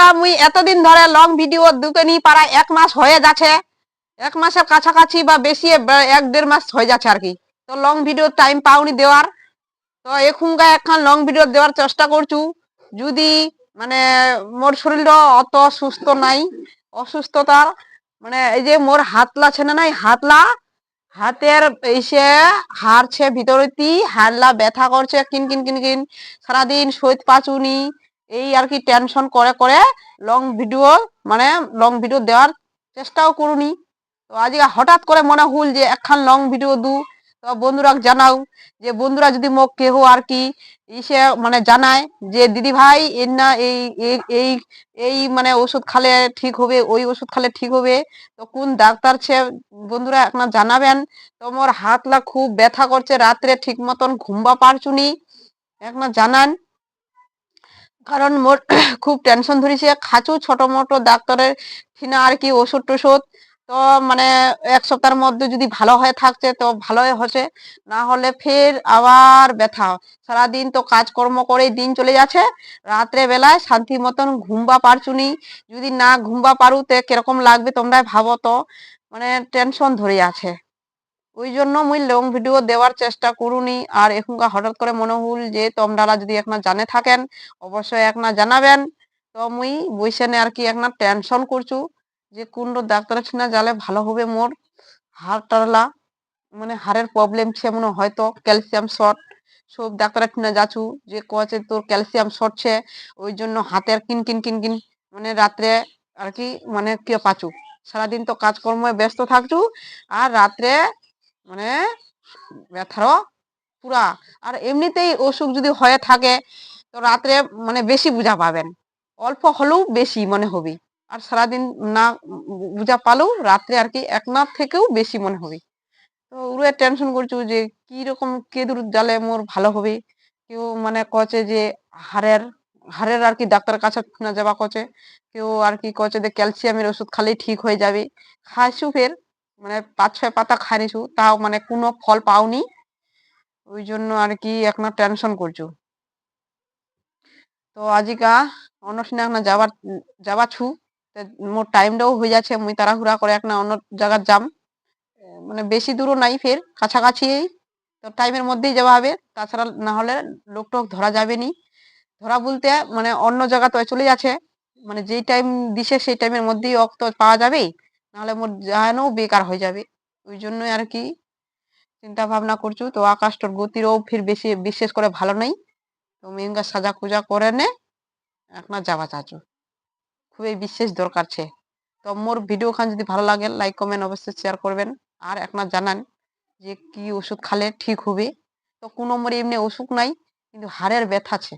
বন্ধুরা মুই এতদিন ধরে লং ভিডিও দুকেনি পাড়ায় 1 মাস হয়ে যাচ্ছে, 1 মাসের কাছাকাছি বা বেশি 1-1.5 মাস হয়ে যাচ্ছে আর কি। তো লং ভিডিও টাইম পাওনি দেওয়ার, তো এখনকার এখন লং ভিডিও দেওয়ার চেষ্টা করছু। যদি মানে মোর শরীরটা অত সুস্থ নাই, অসুস্থতার মানে এই যে মোর হাতলা ছেনে নাই, হাতলা হাতের এসে হারছে ভিতরেতি হারলা ব্যথা করছে কিন কিন কিন কিন, সারাদিন শৈত পাচুনি, এই আর কি টেনশন করে করে লং ভিডিও মানে লং ভিডিও দেওয়ার চেষ্টাও করুনি। তো আজকে হঠাৎ করে মনে হল যে একখান লং ভিডিও দু। তো বন্ধুরা জানাও, যে বন্ধুরা যদি মোক কেহ আর কি ইসে মানে জানায় যে দিদি ভাই এর না এই এই এই এই মানে ওষুধ খালে ঠিক হবে, ওই ওষুধ খালে ঠিক হবে, তো কোন ডাক্তার ছে বন্ধুরা আপনার জানাবেন। তো মোর হাতলা খুব ব্যথা করছে, রাত্রে ঠিক মতন ঘুমবা পারছুনি, আপনার জানান। কারণ মোর খুব টেনশন ধরেছে, খাচু ছোট মোটো ডাক্তারের ঠিনা আর কি ওষুধ টষুধ। তো মানে 1 সপ্তাহের মধ্যে যদি ভালো হয়ে থাকছে তো ভালোই হচ্ছে, না হলে ফের আবার ব্যথা। সারাদিন তো কাজকর্ম করেই দিন চলে যাচ্ছে, রাত্রে বেলায় শান্তি মতন ঘুমবা পারছুনি। যদি না ঘুমবা পারু তে কিরকম লাগবে তোমরা ভাবো তো, মানে টেনশন ধরে আছে। ওই জন্য মুই লং ভিডিও দেওয়ার চেষ্টা করুনি। আর এখনকার হঠাৎ করে মনে হল যে তোমরা যদি একনা জানে থাকেন অবশ্যই একনা জানাবেন। তো মুই বইসেনে আর কি একনা টেনশন করছু যে কোন ডাক্তারের ঠিনা জালে ভালো হবে। মোর হাড়টালা মানে হাড়ের প্রবলেম ছে মনে হয়তো ক্যালসিয়াম শর্ট, সব ডাক্তারের ঠিনা যাচ্ছু যে কছে তোর ক্যালসিয়াম শর্ট ছে, ওই জন্য হাতের কিন কিন কিন কিন মানে রাত্রে আর কি মানে কে পাচু। সারাদিন তো কাজকর্মে ব্যস্ত থাকছু, আর রাত্রে মানে ব্যথারও পুরা। আর এমনিতেই অসুখ যদি হয়ে থাকে তো রাত্রে মানে বেশি বুঝা পাবেন, অল্প হলেও বেশি মনে হবে। আর সারাদিন না বুঝা পালেও রাত্রে আর কি একনাথ থেকেও বেশি মনে হবে। তো উড়ে টেনশন করছু যে কি রকম কেদুর জালে মোর ভালো হবে। কেউ মানে কছে যে হাড়ের হাড়ের আর কি ডাক্তার কাছে না যাবা কছে, কেউ আর কি কছে যে ক্যালসিয়ামের ওষুধ খালেই ঠিক হয়ে যাবে। খাইছু ফের মানে 5-6 পাতা খাইছু, তাও মানে কোনো ফল পাওনি। ওই জন্য আর কি এখন টেনশন করছু। তো আজিকা অন্য না যাবার ছু, তে মোর টাইমটাও হয়ে যাচ্ছে, মুই তাড়াহুড়া করে একটা অন্য জায়গার যাম। মানে বেশি দূরও নাই, ফের কাছাকাছি। তো টাইমের মধ্যেই যাওয়া হবে, তাছাড়া না হলে লোক টোক ধরা যাবে নি। ধরা বলতে মানে অন্য জায়গা তো চলে যাচ্ছে, মানে যেই টাইম দিছে সেই টাইমের মধ্যেই অক্ত পাওয়া যাবে, নাহলে মোর জানাও বেকার হয়ে যাবে। ওই জন্যই আর কি চিন্তা ভাবনা করছু। তো আকাশটার গতিরও ফির বেশি বিশেষ করে ভালো নেই, তো মেয়েঙ্গা সাজা খুজা করে নে আপনার যাওয়া চাচু খুবই বিশেষ দরকার ছে। তো মোর ভিডিও খান যদি ভালো লাগে লাইক কমেন্ট অবশ্যই শেয়ার করবেন। আর আপনার জানান যে কি ওষুধ খালে ঠিক হবে। তো কোনো মোর এমনি অসুখ নাই, কিন্তু হাড়ের ব্যথা আছে।